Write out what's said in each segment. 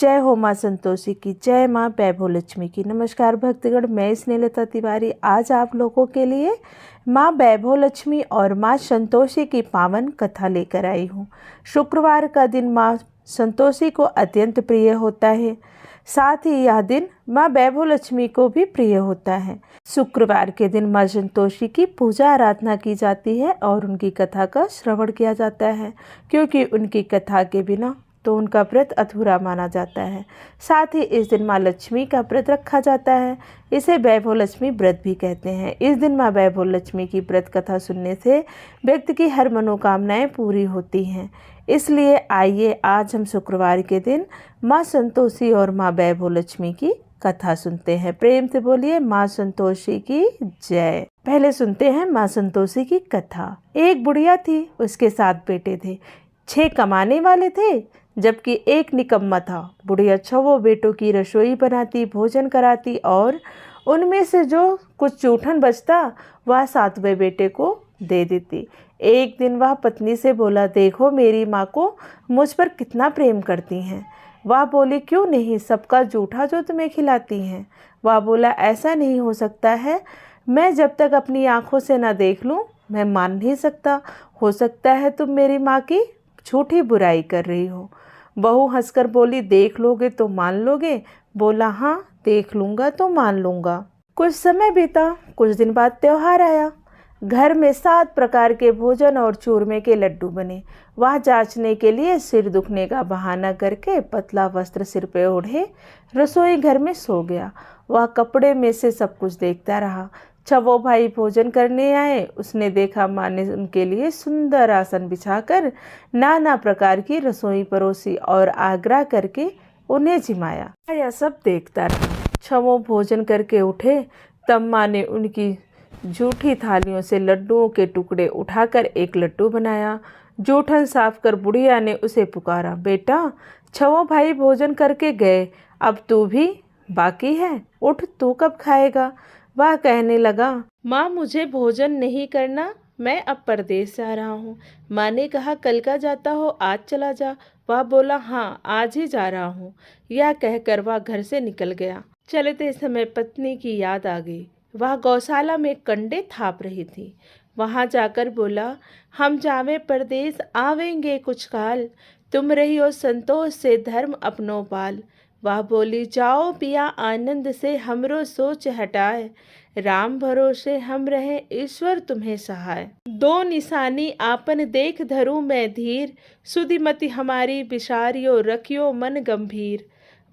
जय हो माँ संतोषी की, जय माँ वैभव लक्ष्मी की। नमस्कार भक्तगण, मैं स्नेहलता तिवारी आज आप लोगों के लिए माँ वैभव लक्ष्मी और माँ संतोषी की पावन कथा लेकर आई हूँ। शुक्रवार का दिन माँ संतोषी को अत्यंत प्रिय होता है, साथ ही यह दिन माँ वैभव लक्ष्मी को भी प्रिय होता है। शुक्रवार के दिन माँ संतोषी की पूजा आराधना की जाती है और उनकी कथा का श्रवण किया जाता है, क्योंकि उनकी कथा के बिना तो उनका व्रत अधूरा माना जाता है। साथ ही इस दिन माँ लक्ष्मी का व्रत रखा जाता है, इसे वैभव लक्ष्मी व्रत भी कहते हैं। इस दिन माँ वैभव लक्ष्मी की व्रत कथा सुनने से व्यक्ति की हर मनोकामनाएं पूरी होती हैं। इसलिए आइए आज हम शुक्रवार के दिन माँ संतोषी और माँ वैभव लक्ष्मी की कथा सुनते हैं। प्रेम से बोलिए माँ संतोषी की जय। पहले सुनते हैं माँ संतोषी की कथा। एक बुढ़िया थी, उसके 7 बेटे थे। 6 कमाने वाले थे जबकि एक निकम्मा था। बुढ़िया 6 बेटों की रसोई बनाती, भोजन कराती और उनमें से जो कुछ जूठन बचता वह 7वें बेटे को दे देती। एक दिन वह पत्नी से बोला, देखो मेरी माँ को मुझ पर कितना प्रेम करती हैं। वह बोली, क्यों नहीं, सबका जूठा जो तुम्हें खिलाती हैं। वह बोला, ऐसा नहीं हो सकता है, मैं जब तक अपनी आँखों से न देख लूँ मैं मान नहीं सकता। हो सकता है तुम मेरी माँ की झूठी बुराई कर रही हो। बहू हंसकर बोली, देख लोगे तो मान लोगे। बोला, हाँ देख लूँगा तो मान लूँगा। कुछ समय बीता। कुछ दिन बाद त्योहार आया। घर में 7 प्रकार के भोजन और चूरमे के लड्डू बने। वह जांचने के लिए सिर दुखने का बहाना करके पतला वस्त्र सिर पे ओढ़े रसोई घर में सो गया। वह कपड़े में से सब कुछ देखता रहा। 6 भाई भोजन करने आए। उसने देखा माँ ने उनके लिए सुंदर आसन बिछाकर नाना प्रकार की रसोई परोसी और आग्रह करके उन्हें जिमाया। यह सब देखता रहा। 6 भोजन करके उठे तब माँ ने उनकी जूठी थालियों से लड्डुओं के टुकड़े उठाकर एक लड्डू बनाया। जूठन साफ कर बुढ़िया ने उसे पुकारा, बेटा 6 भाई भोजन करके गए, अब तू भी बाकी है, उठ तू कब खाएगा। वह कहने लगा, माँ मुझे भोजन नहीं करना, मैं अब परदेश जा रहा हूँ। माँ ने कहा, कल का जाता हो आज चला जा। वह बोला, हाँ आज ही जा रहा हूँ। यह कहकर वह घर से निकल गया। चलते समय पत्नी की याद आ गई। वह गौशाला में कंडे थाप रही थी। वहां जाकर बोला, हम जावे परदेश आवेंगे कुछ काल, तुम रहियो संतोष से धर्म अपनो पाल। वह बोली, जाओ पिया आनंद से हमरो सोच हटाए, राम भरोसे हम रहे ईश्वर तुम्हें सहाय। 2 निशानी आपन देख धरू मैं धीर, सुधिमति हमारी बिसारियो रखियो मन गंभीर।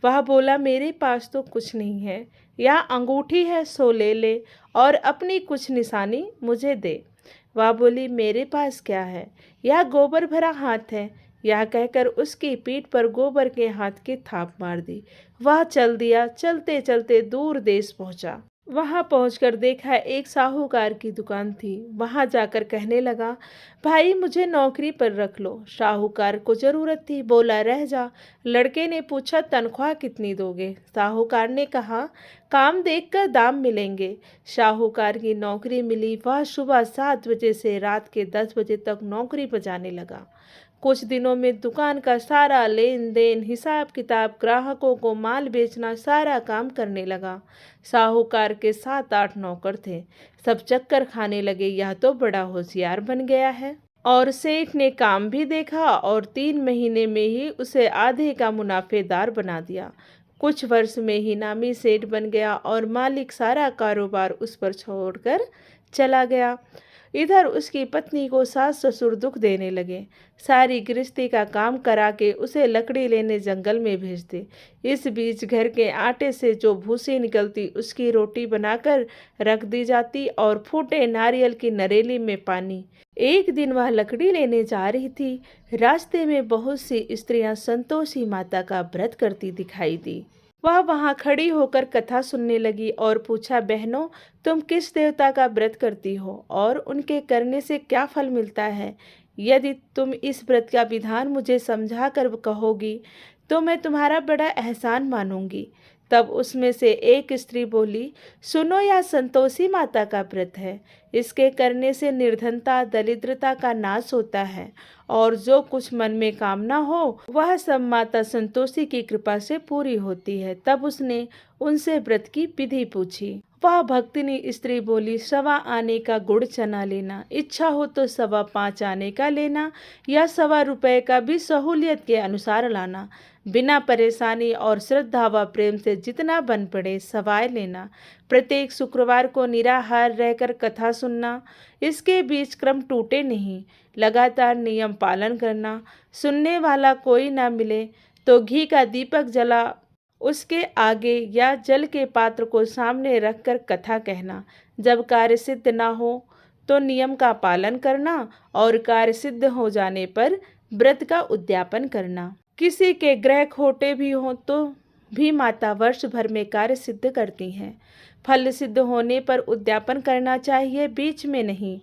वह बोला, मेरे पास तो कुछ नहीं है, यह अंगूठी है सो ले ले और अपनी कुछ निशानी मुझे दे। वह बोली, मेरे पास क्या है, यह गोबर भरा हाथ है। यह कहकर उसकी पीठ पर गोबर के हाथ की थाप मार दी। वह चल दिया। चलते चलते दूर देश पहुंचा। वहां पहुंचकर देखा एक साहूकार की दुकान थी। वहां जाकर कहने लगा, भाई मुझे नौकरी पर रख लो। साहूकार को जरूरत थी, बोला रह जा। लड़के ने पूछा, तनख्वाह कितनी दोगे। साहूकार ने कहा, काम देखकर दाम मिलेंगे। साहूकार की नौकरी मिली। वह सुबह 7 बजे से रात के 10 बजे तक नौकरी पर जाने लगा। कुछ दिनों में दुकान का सारा लेन देन, हिसाब किताब, ग्राहकों को माल बेचना, सारा काम करने लगा। साहूकार के 7-8 नौकर थे। सब चक्कर खाने लगे, यह तो बड़ा होशियार बन गया है। और सेठ ने काम भी देखा और 3 महीने में ही उसे आधे का मुनाफेदार बना दिया। कुछ वर्ष में ही नामी सेठ बन गया और मालिक सारा कारोबार उस पर छोड़कर चला गया। इधर उसकी पत्नी को सास ससुर दुख देने लगे। सारी गृहस्थी का काम करा के उसे लकड़ी लेने जंगल में भेजते। इस बीच घर के आटे से जो भूसी निकलती उसकी रोटी बनाकर रख दी जाती और फूटे नारियल की नरेली में पानी। एक दिन वह लकड़ी लेने जा रही थी। रास्ते में बहुत सी स्त्रियां संतोषी माता का व्रत करती दिखाई दी। वह वहां खड़ी होकर कथा सुनने लगी और पूछा, बहनों तुम किस देवता का व्रत करती हो और उनके करने से क्या फल मिलता है। यदि तुम इस व्रत का विधान मुझे समझा कर कहोगी तो मैं तुम्हारा बड़ा एहसान मानूंगी। तब उसमें से एक स्त्री बोली, सुनो, यह संतोषी माता का व्रत है। इसके करने से निर्धनता दरिद्रता का नाश होता है और जो कुछ मन में कामना हो वह सब माता संतोषी की कृपा से पूरी होती है। तब उसने उनसे व्रत की विधि पूछी। वह भक्तिनी स्त्री बोली, 1.25 आने का गुड़ चना लेना, इच्छा हो तो 5.25 आने का लेना या 1.25 रुपये का भी सहूलियत के अनुसार लाना। बिना परेशानी और श्रद्धा व प्रेम से जितना बन पड़े सवाय लेना। प्रत्येक शुक्रवार को निराहार रहकर कथा सुनना। इसके बीच क्रम टूटे नहीं। लगातार नियम पालन करना। सुनने वाला कोई ना मिले तो घी का दीपक जला उसके आगे या जल के पात्र को सामने रखकर कथा कहना। जब कार्य सिद्ध ना हो तो नियम का पालन करना और कार्य सिद्ध हो जाने पर व्रत का उद्यापन करना। किसी के ग्रह खोटे भी हों तो भी माता वर्ष भर में कार्य सिद्ध करती हैं। फल सिद्ध होने पर उद्यापन करना चाहिए, बीच में नहीं।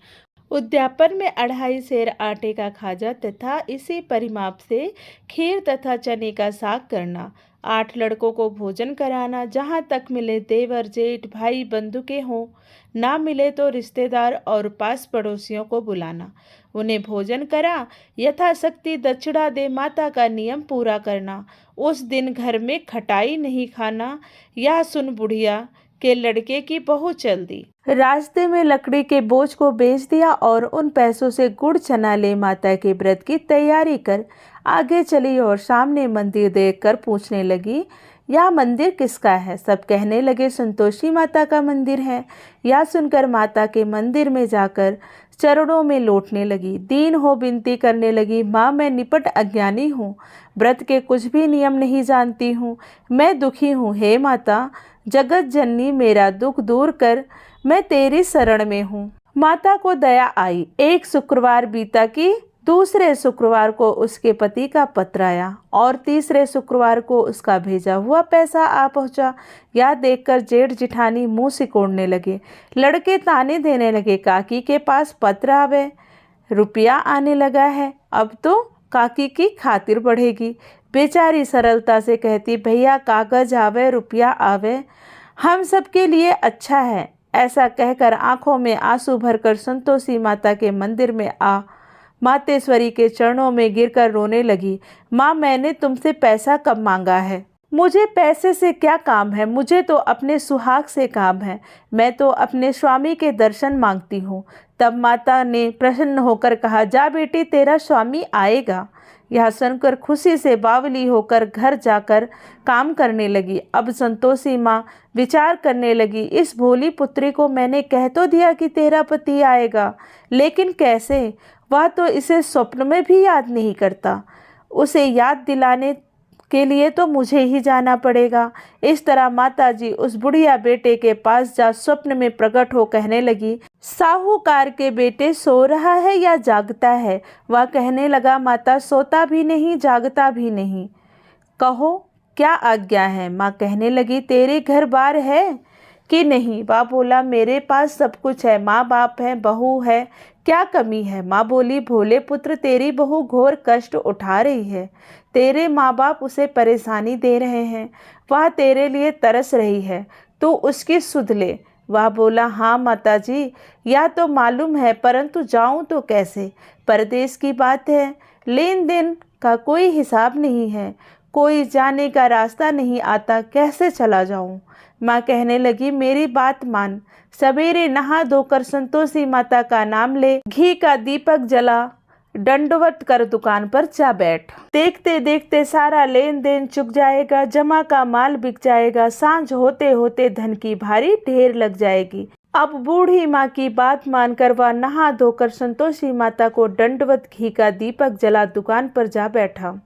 उद्यापन में 2.5 सेर आटे का खाजा तथा इसी परिमाप से खीर तथा चने का साग करना। 8 लड़कों को भोजन कराना। जहाँ तक मिले देवर जेठ भाई बंधु के हों, ना मिले तो रिश्तेदार और पास पड़ोसियों को बुलाना। उन्हें भोजन करा, यथाशक्ति दक्षिणा दे माता का नियम पूरा करना। उस दिन घर में खटाई नहीं खाना। यह सुन बुढ़िया के लड़के की बहू चल दी। रास्ते में लकड़ी के बोझ को बेच दिया और उन पैसों से गुड़ चना ले माता के व्रत की तैयारी कर आगे चली और सामने मंदिर देखकर पूछने लगी, यह मंदिर किसका है? सब कहने लगे, संतोषी माता का मंदिर है। यह सुनकर माता के मंदिर में जाकर चरणों में लौटने लगी। दीन हो विनती करने लगी, माँ मैं निपट अज्ञानी हूँ, व्रत के कुछ भी नियम नहीं जानती हूँ, मैं दुखी हूँ। हे माता जगत जननी, मेरा दुख दूर कर, मैं तेरी शरण में हूँ। माता को दया आई। एक शुक्रवार बीता कि दूसरे शुक्रवार को उसके पति का पत्र आया और तीसरे शुक्रवार को उसका भेजा हुआ पैसा आ पहुंचा। यह देखकर जेठ जिठानी मुंह सिकोड़ने लगे। लड़के ताने देने लगे, काकी के पास पत्र आवे, रुपया आने लगा है, अब तो काकी की खातिर बढ़ेगी। बेचारी सरलता से कहती, भैया कागज आवे रुपया आवे, हम सबके लिए अच्छा है। ऐसा कहकर आंखों में आंसू भरकर संतोषी माता के मंदिर में आ मातेश्वरी के चरणों में गिरकर रोने लगी। माँ मैंने तुमसे पैसा कब मांगा है? मुझे पैसे से क्या काम है? मुझे तो अपने सुहाग से काम है। मैं तो अपने स्वामी के दर्शन मांगती हूँ। तब माता ने प्रसन्न होकर कहा, जा बेटी तेरा स्वामी आएगा। यह सुनकर खुशी से बावली होकर घर जाकर काम करने लगी। अब संतोषी माँ विचार करने लगी, इस भोली पुत्री को मैंने कह तो दिया कि तेरा पति आएगा, लेकिन कैसे? वह तो इसे स्वप्न में भी याद नहीं करता। उसे याद दिलाने के लिए तो मुझे ही जाना पड़ेगा। इस तरह माताजी उस बुढ़िया बेटे के पास जा स्वप्न में प्रकट हो कहने लगी, साहूकार के बेटे सो रहा है या जागता है? वह कहने लगा, माता सोता भी नहीं जागता भी नहीं, कहो क्या आज्ञा है? माँ कहने लगी, तेरे घर बार है कि नहीं? वह बोला, मेरे पास सब कुछ है, माँ बाप है, बहू है, क्या कमी है? माँ बोली, भोले पुत्र तेरी बहू घोर कष्ट उठा रही है, तेरे माँ बाप उसे परेशानी दे रहे हैं, वह तेरे लिए तरस रही है, तू उसकी सुध ले। वह बोला, हाँ माताजी यह तो मालूम है, परंतु जाऊं तो कैसे? परदेश की बात है, लेन देन का कोई हिसाब नहीं है, कोई जाने का रास्ता नहीं आता, कैसे चला जाऊं? माँ कहने लगी, मेरी बात मान, सवेरे नहा धोकर संतोषी माता का नाम ले, घी का दीपक जला, दंडवत कर दुकान पर जा बैठ। देखते देखते सारा लेन देन चुक जाएगा, जमा का माल बिक जाएगा, सांझ होते होते धन की भारी ढेर लग जाएगी। अब बूढ़ी माँ की बात मानकर वह नहा धोकर संतोषी माता को दंडवत घी का दीपक जला दुकान पर जा बैठा।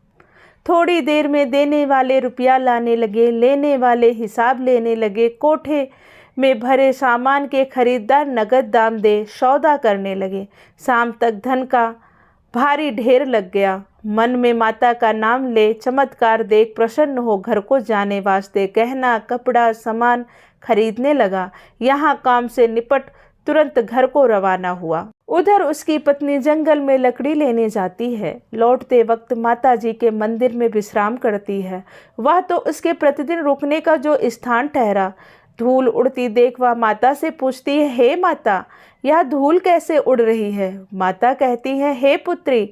थोड़ी देर में देने वाले रुपया लाने लगे, लेने वाले हिसाब लेने लगे। कोठे में भरे सामान के खरीदार नगद दाम दे सौदा करने लगे। शाम तक धन का भारी ढेर लग गया। मन में माता का नाम ले, चमत्कार देख प्रसन्न हो घर को जाने वास्ते गहना कपड़ा सामान खरीदने लगा। यहाँ काम से निपट तुरंत घर को रवाना हुआ। उधर उसकी पत्नी जंगल में लकड़ी लेने जाती है। लौटते वक्त माता जी के मंदिर में विश्राम करती है। वह तो उसके प्रतिदिन रुकने का जो स्थान ठहरा। धूल उड़ती देख वह माता से पूछती है, हे माता, यह धूल कैसे उड़ रही है? माता कहती है, हे पुत्री,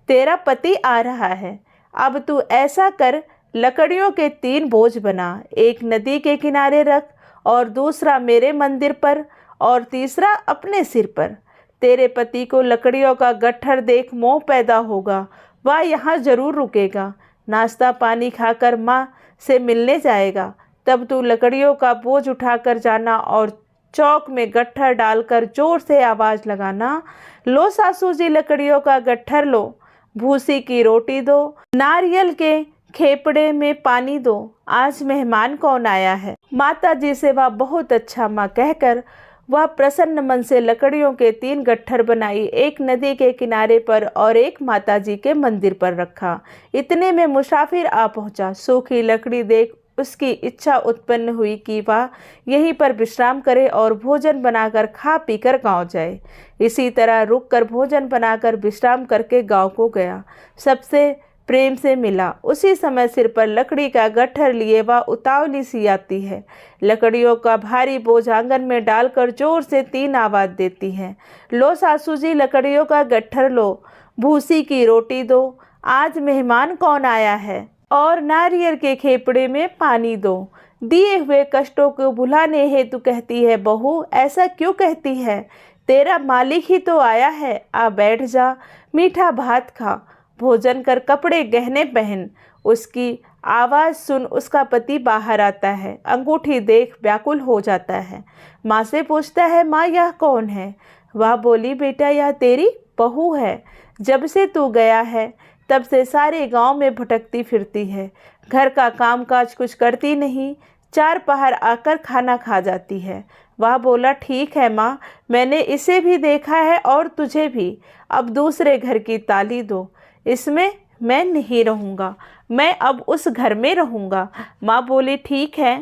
तेरा पति आ रहा है। अब तू ऐसा कर, लकड़ियों के 3 बोझ बना, एक नदी के किनारे रख और दूसरा मेरे मंदिर पर और तीसरा अपने सिर पर। तेरे पति को लकड़ियों का गट्ठर देख मोह पैदा होगा, वह यहाँ जरूर रुकेगा, नाश्ता पानी खाकर माँ से मिलने जाएगा। तब तू लकड़ियों का बोझ उठाकर जाना और चौक में गट्ठर डालकर जोर से आवाज़ लगाना, लो सासू जी लकड़ियों का गट्ठर लो, भूसी की रोटी दो, नारियल के खेपड़े में पानी दो, आज मेहमान कौन आया है। माता जी से वह बहुत अच्छा माँ कहकर वह प्रसन्न मन से लकड़ियों के 3 गट्ठर बनाई, एक नदी के किनारे पर और एक माता जी के मंदिर पर रखा। इतने में मुसाफिर आ पहुँचा। सूखी लकड़ी देख उसकी इच्छा उत्पन्न हुई कि वह यहीं पर विश्राम करे और भोजन बनाकर खा पीकर गांव जाए। इसी तरह रुककर भोजन बनाकर विश्राम करके गांव को गया। सबसे प्रेम से मिला। उसी समय सिर पर लकड़ी का गट्ठर लिए वह उतावली सी आती है। लकड़ियों का भारी बोझ आंगन में डालकर जोर से 3 आवाज़ देती है, लो सासू जी लकड़ियों का गट्ठर लो, भूसी की रोटी दो, आज मेहमान कौन आया है, और नारियल के खेपड़े में पानी दो। दिए हुए कष्टों को भुलाने हेतु कहती है, बहू ऐसा क्यों कहती है? तेरा मालिक ही तो आया है, आ बैठ जा, मीठा भात खा, भोजन कर, कपड़े गहने पहन। उसकी आवाज़ सुन उसका पति बाहर आता है। अंगूठी देख व्याकुल हो जाता है। माँ से पूछता है, माँ यह कौन है? वह बोली, बेटा यह तेरी बहू है। जब से तू गया है तब से सारे गांव में भटकती फिरती है, घर का कामकाज कुछ करती नहीं, 4 पहर आकर खाना खा जाती है। वह बोला, ठीक है माँ, मैंने इसे भी देखा है और तुझे भी। अब दूसरे घर की ताली दो, इसमें मैं नहीं रहूँगा, मैं अब उस घर में रहूँगा। माँ बोली, ठीक है,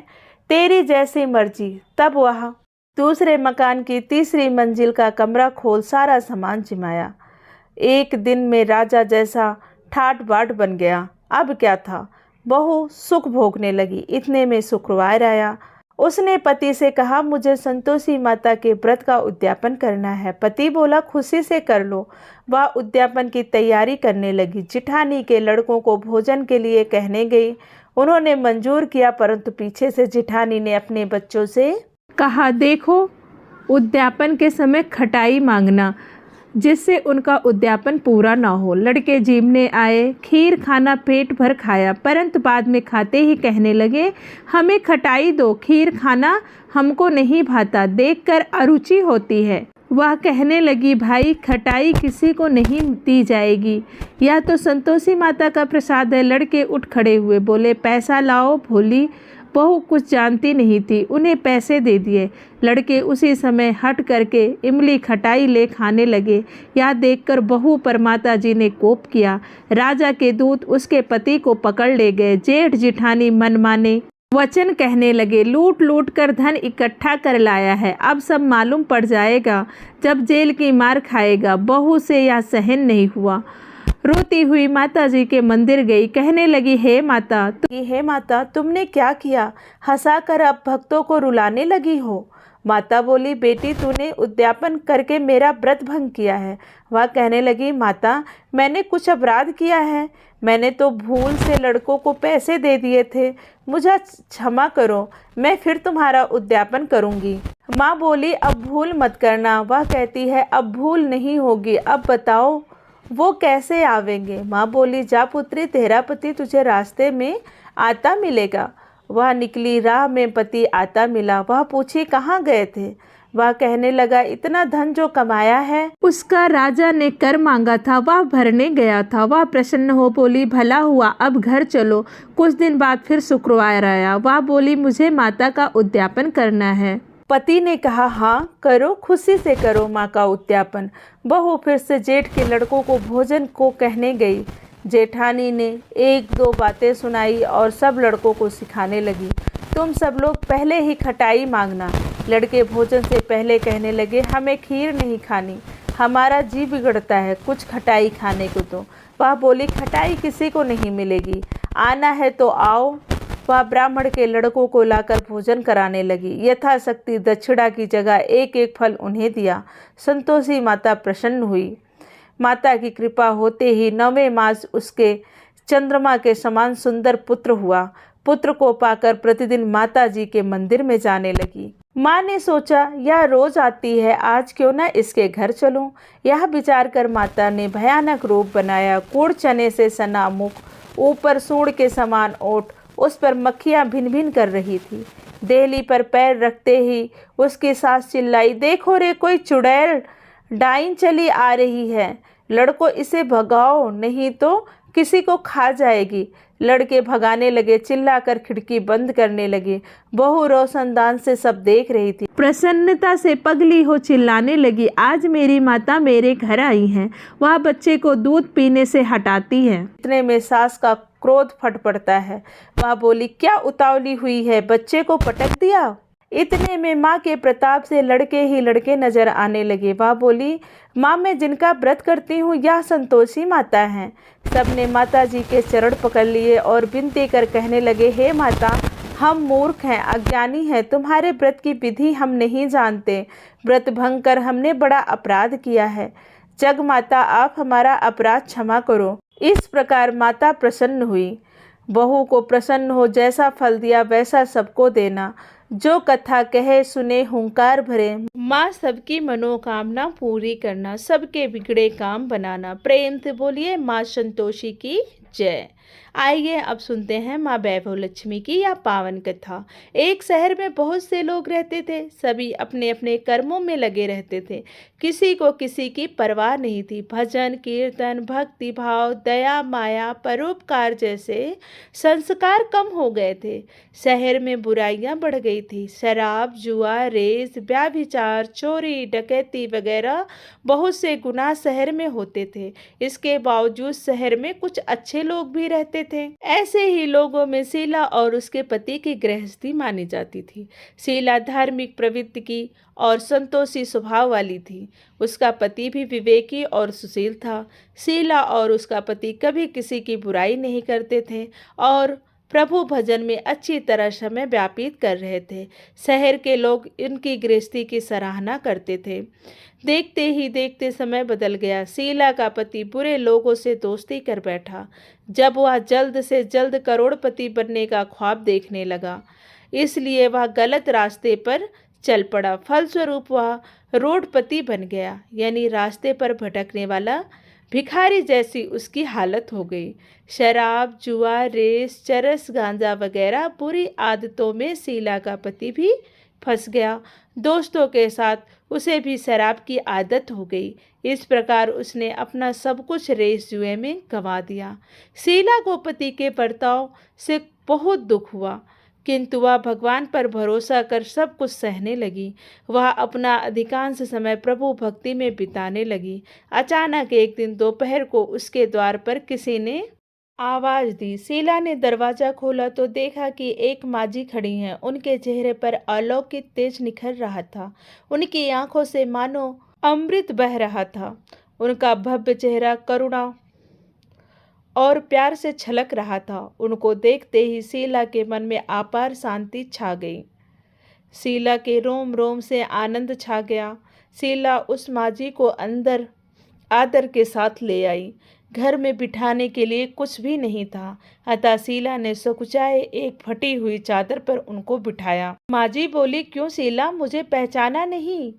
तेरी जैसी मर्जी। तब वह दूसरे मकान की 3री मंजिल का कमरा खोल सारा सामान जिमाया। एक दिन में राजा जैसा ठाट बाट बन गया। अब क्या था, बहू सुख भोगने लगी। इतने में शुक्रवार आया। उसने पति से कहा, मुझे संतोषी माता के व्रत का उद्यापन करना है। पति बोला, खुशी से कर लो। वह उद्यापन की तैयारी करने लगी। जिठानी के लड़कों को भोजन के लिए कहने गई। उन्होंने मंजूर किया, परंतु पीछे से जिठानी ने अपने बच्चों से कहा, देखो उद्यापन के समय खटाई मांगना, जिससे उनका उद्यापन पूरा ना हो। लड़के जीमने आए, खीर खाना पेट भर खाया, परंतु बाद में खाते ही कहने लगे, हमें खटाई दो, खीर खाना हमको नहीं भाता, देखकर अरुचि होती है। वह कहने लगी, भाई खटाई किसी को नहीं दी जाएगी, यह तो संतोषी माता का प्रसाद है। लड़के उठ खड़े हुए, बोले, पैसा लाओ। भोली बहू कुछ जानती नहीं थी, उन्हें पैसे दे दिए। लड़के उसी समय हट करके इमली खटाई ले खाने लगे। यह देखकर बहू पर माता जी ने कोप किया। राजा के दूत उसके पति को पकड़ ले गए। जेठ जिठानी मनमाने वचन कहने लगे, लूट लूट कर धन इकट्ठा कर लाया है, अब सब मालूम पड़ जाएगा, जब जेल की मार खाएगा। बहू से यह सहन नहीं हुआ। रोती हुई माता जी के मंदिर गई। कहने लगी, हे माता तुमने क्या किया? हंसाकर अब भक्तों को रुलाने लगी हो। माता बोली, बेटी तूने उद्यापन करके मेरा व्रत भंग किया है। वह कहने लगी, माता मैंने कुछ अपराध किया है, मैंने तो भूल से लड़कों को पैसे दे दिए थे, मुझे क्षमा करो, मैं फिर तुम्हारा उद्यापन करूँगी। माँ बोली, अब भूल मत करना। वह कहती है, अब भूल नहीं होगी, अब बताओ वो कैसे आवेंगे? माँ बोली, जा पुत्री, तेरा पति तुझे रास्ते में आता मिलेगा। वह निकली, राह में पति आता मिला। वह पूछी, कहाँ गए थे? वह कहने लगा, इतना धन जो कमाया है उसका राजा ने कर मांगा था, वह भरने गया था। वह प्रसन्न हो बोली, भला हुआ, अब घर चलो। कुछ दिन बाद फिर शुक्रवार आया। वह बोली, मुझे माता का उद्यापन करना है। पति ने कहा, हाँ करो, खुशी से करो माँ का उद्यापन। बहू फिर से जेठ के लड़कों को भोजन को कहने गई। जेठानी ने 1-2 बातें सुनाई और सब लड़कों को सिखाने लगी, तुम सब लोग पहले ही खटाई मांगना, लड़के भोजन से पहले कहने लगे, हमें खीर नहीं खानी, हमारा जी बिगड़ता है, कुछ खटाई खाने को दो। वह बोली, खटाई किसी को नहीं मिलेगी, आना है तो आओ। वह ब्राह्मण के लड़कों को लाकर भोजन कराने लगी। यथाशक्ति दक्षिणा की जगह एक एक फल उन्हें दिया। संतोषी माता प्रसन्न हुई। माता की कृपा होते ही 9वें मास उसके चंद्रमा के समान सुंदर पुत्र हुआ। पुत्र को पाकर प्रतिदिन माता जी के मंदिर में जाने लगी। माँ ने सोचा, यह रोज आती है, आज क्यों न इसके घर चलूं। यह विचार कर माता ने भयानक रूप बनाया। कूड़ चने से सना मुख, ऊपर सूंड के समान ओठ, उस पर मक्खियां भिन भिन कर रही थी। देहली पर पैर रखते ही उसकी सास चिल्लाई, देखो रे, कोई चुड़ैल डाइन चली आ रही है, लड़को इसे भगाओ, नहीं तो किसी को खा जाएगी। लड़के भगाने लगे, चिल्लाकर खिड़की बंद करने लगे। बहू रोशनदान से सब देख रही थी। प्रसन्नता से पगली हो चिल्लाने लगी, आज मेरी माता मेरे घर आई हैं। वह बच्चे को दूध पीने से हटाती है। इतने में सास का क्रोध फट पड़ता है। वह बोली, क्या उतावली हुई है, बच्चे को पटक दिया। इतने में माँ के प्रताप से लड़के ही लड़के नजर आने लगे। वह बोली, माँ, मैं जिनका व्रत करती हूँ यह संतोषी माता हैं। सबने माता जी के चरण पकड़ लिए और विनती कर कहने लगे, हे माता, हम मूर्ख हैं, अज्ञानी हैं, तुम्हारे व्रत की विधि हम नहीं जानते। व्रत भंग कर हमने बड़ा अपराध किया है। जग माता, आप हमारा अपराध क्षमा करो। इस प्रकार माता प्रसन्न हुई। बहू को प्रसन्न हो जैसा फल दिया वैसा सबको देना। जो कथा कहे सुने हुंकार भरे, माँ सबकी मनोकामना पूरी करना, सबके बिगड़े काम बनाना। प्रेम से बोलिए माँ संतोषी की जय। आइए अब सुनते हैं माँ वैभव लक्ष्मी की यह पावन कथा। एक शहर में बहुत से लोग रहते थे। सभी अपने अपने कर्मों में लगे रहते थे। किसी को किसी की परवाह नहीं थी। भजन कीर्तन, भक्ति भाव, दया माया, परोपकार जैसे संस्कार कम हो गए थे। शहर में बुराइयां बढ़ गई थी। शराब, जुआ, रेस, व्यभिचार, चोरी, डकैती वगैरह बहुत से गुनाह शहर में होते थे। इसके बावजूद शहर में कुछ अच्छे लोग भी रहते थे। ऐसे ही लोगों में शीला और उसके पति की गृहस्थी मानी जाती थी। शीला धार्मिक प्रवृत्ति की और संतोषी स्वभाव वाली थी। उसका पति भी विवेकी और सुशील था। शीला और उसका पति कभी किसी की बुराई नहीं करते थे और प्रभु भजन में अच्छी तरह समय व्यतीत कर रहे थे। शहर के लोग इनकी गृहस्थी की सराहना करते थे। देखते ही देखते समय बदल गया। शीला का पति बुरे लोगों से दोस्ती कर बैठा। जब वह जल्द से जल्द करोड़पति बनने का ख्वाब देखने लगा, इसलिए वह गलत रास्ते पर चल पड़ा। फलस्वरूप वह रोडपति बन गया, यानी रास्ते पर भटकने वाला भिखारी जैसी उसकी हालत हो गई। शराब, जुआ, रेस, चरस, गांजा वगैरह बुरी आदतों में शीला का पति भी फंस गया। दोस्तों के साथ उसे भी शराब की आदत हो गई। इस प्रकार उसने अपना सब कुछ रेस जुए में गंवा दिया। शीला को पति के बर्ताव से बहुत दुख हुआ, किंतु वह भगवान पर भरोसा कर सब कुछ सहने लगी। वह अपना अधिकांश समय प्रभु भक्ति में बिताने लगी। अचानक एक दिन दोपहर को उसके द्वार पर किसी ने आवाज दी। शीला ने दरवाजा खोला तो देखा कि एक माजी खड़ी हैं। उनके चेहरे पर अलौकिक तेज निखर रहा था। उनकी आंखों से मानो अमृत बह रहा था। उनका भव्य चेहरा करुणा और प्यार से छलक रहा था। उनको देखते ही शीला के मन में अपार शांति छा गई। शीला के रोम रोम से आनंद छा गया। शीला उस माजी को अंदर आदर के साथ ले आई। घर में बिठाने के लिए कुछ भी नहीं था, अतः शीला ने सकुचाए एक फटी हुई चादर पर उनको बिठाया। माजी बोली, क्यों शीला, मुझे पहचाना नहीं?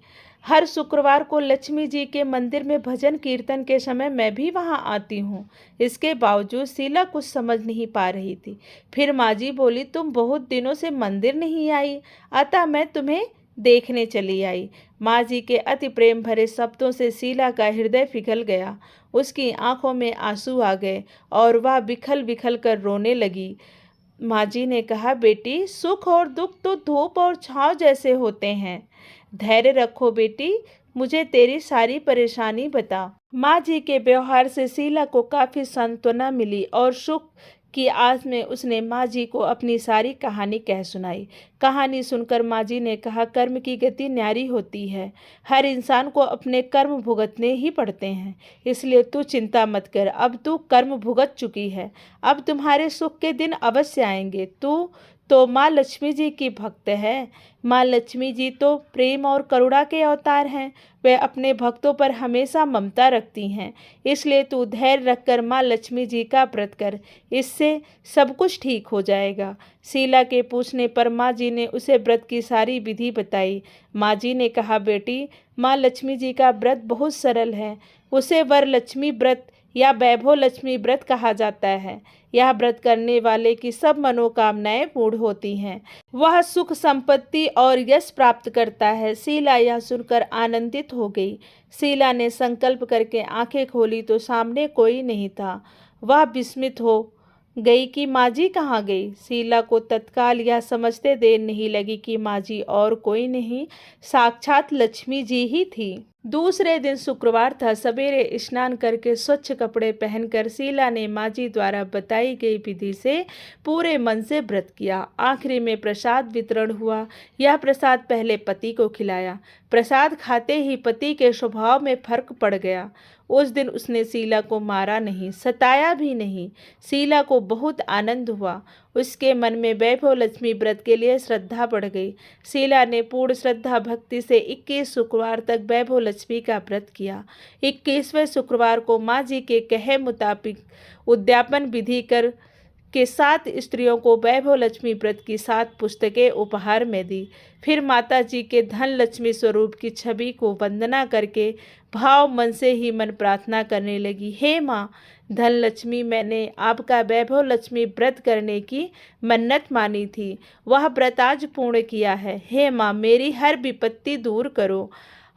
हर शुक्रवार को लक्ष्मी जी के मंदिर में भजन कीर्तन के समय मैं भी वहां आती हूँ। इसके बावजूद शीला कुछ समझ नहीं पा रही थी। फिर माजी बोली, तुम बहुत दिनों से मंदिर नहीं आई, अतः मैं तुम्हें देखने चली आई। माँ जी के अति प्रेम भरे शब्दों से शीला का हृदय पिघल गया। उसकी आंखों में आंसू आ गए और वह बिखल बिखल कर रोने लगी। माँ जी ने कहा, बेटी, सुख और दुख तो धूप और छांव जैसे होते हैं। धैर्य रखो बेटी, मुझे तेरी सारी परेशानी बता। माँ जी के व्यवहार से शीला को काफ़ी सांत्वना मिली और सुख कि आज में उसने माँ जी को अपनी सारी कहानी कह सुनाई। कहानी सुनकर माँ जी ने कहा, कर्म की गति न्यारी होती है, हर इंसान को अपने कर्म भुगतने ही पड़ते हैं, इसलिए तू चिंता मत कर, अब तू कर्म भुगत चुकी है, अब तुम्हारे सुख के दिन अवश्य आएंगे। तू तो माँ लक्ष्मी जी की भक्त है। माँ लक्ष्मी जी तो प्रेम और करुणा के अवतार हैं, वे अपने भक्तों पर हमेशा ममता रखती हैं, इसलिए तू धैर्य रखकर माँ लक्ष्मी जी का व्रत कर, इससे सब कुछ ठीक हो जाएगा। शीला के पूछने पर माँ जी ने उसे व्रत की सारी विधि बताई। माँ जी ने कहा, बेटी, माँ लक्ष्मी जी का व्रत बहुत सरल है, उसे वरलक्ष्मी व्रत या वैभव लक्ष्मी व्रत कहा जाता है। यह व्रत करने वाले की सब मनोकामनाएं पूर्ण होती हैं, वह सुख संपत्ति और यश प्राप्त करता है। शीला यह सुनकर आनंदित हो गई। शीला ने संकल्प करके आंखें खोली तो सामने कोई नहीं था। वह विस्मित हो गई कि माँ जी कहाँ गई। शीला को तत्काल यह समझते देर नहीं लगी कि माँ जी और कोई नहीं, साक्षात लक्ष्मी जी ही थी। दूसरे दिन शुक्रवार था। सवेरे स्नान करके स्वच्छ कपड़े पहनकर शीला ने माँ जी द्वारा बताई गई विधि से पूरे मन से व्रत किया। आखिरी में प्रसाद वितरण हुआ। यह प्रसाद पहले पति को खिलाया। प्रसाद खाते ही पति के स्वभाव में फर्क पड़ गया। उस दिन उसने शीला को मारा नहीं, सताया भी नहीं। शीला को बहुत आनंद हुआ। उसके मन में वैभव लक्ष्मी व्रत के लिए श्रद्धा बढ़ गई। शीला ने पूर्ण श्रद्धा भक्ति से 21 शुक्रवार तक वैभव लक्ष्मी का व्रत किया। 21वें शुक्रवार को माँ जी के कहे मुताबिक उद्यापन विधि कर के 7 स्त्रियों को वैभव लक्ष्मी व्रत की 7 पुस्तकें उपहार में दी। फिर माता जी के धन लक्ष्मी स्वरूप की छवि को वंदना करके भाव मन से ही मन प्रार्थना करने लगी, हे माँ धन लक्ष्मी, मैंने आपका वैभव लक्ष्मी व्रत करने की मन्नत मानी थी, वह व्रत आज पूर्ण किया है। हे माँ, मेरी हर विपत्ति दूर करो,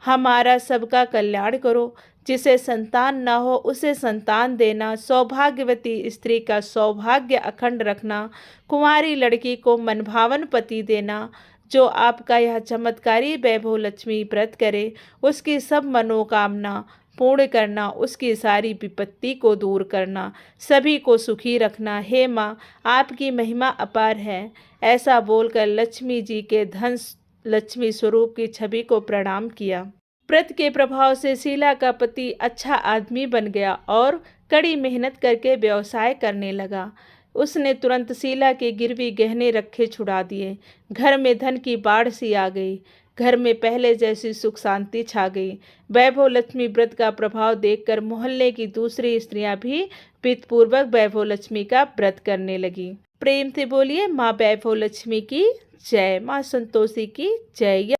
हमारा सबका कल्याण करो। जिसे संतान न हो उसे संतान देना, सौभाग्यवती स्त्री का सौभाग्य अखंड रखना, कुंवारी लड़की को मनभावन पति देना। जो आपका यह चमत्कारी वैभव लक्ष्मी व्रत करे, उसकी सब मनोकामना पूर्ण करना, उसकी सारी विपत्ति को दूर करना, सभी को सुखी रखना। हे माँ, आपकी महिमा अपार है। ऐसा बोलकर लक्ष्मी जी के धन लक्ष्मी स्वरूप की छवि को प्रणाम किया। व्रत के प्रभाव से शीला का पति अच्छा आदमी बन गया और कड़ी मेहनत करके व्यवसाय करने लगा। उसने तुरंत शीला के गिरवी गहने रखे छुड़ा दिए। घर में धन की बाढ़ सी आ गई। घर में पहले जैसी सुख शांति छा गई। वैभव लक्ष्मी व्रत का प्रभाव देखकर मोहल्ले की दूसरी स्त्रियां भी विधिपूर्वक वैभव लक्ष्मी का व्रत करने लगी। प्रेम से बोलिए माँ वैभव लक्ष्मी की जय, माँ संतोषी की जय।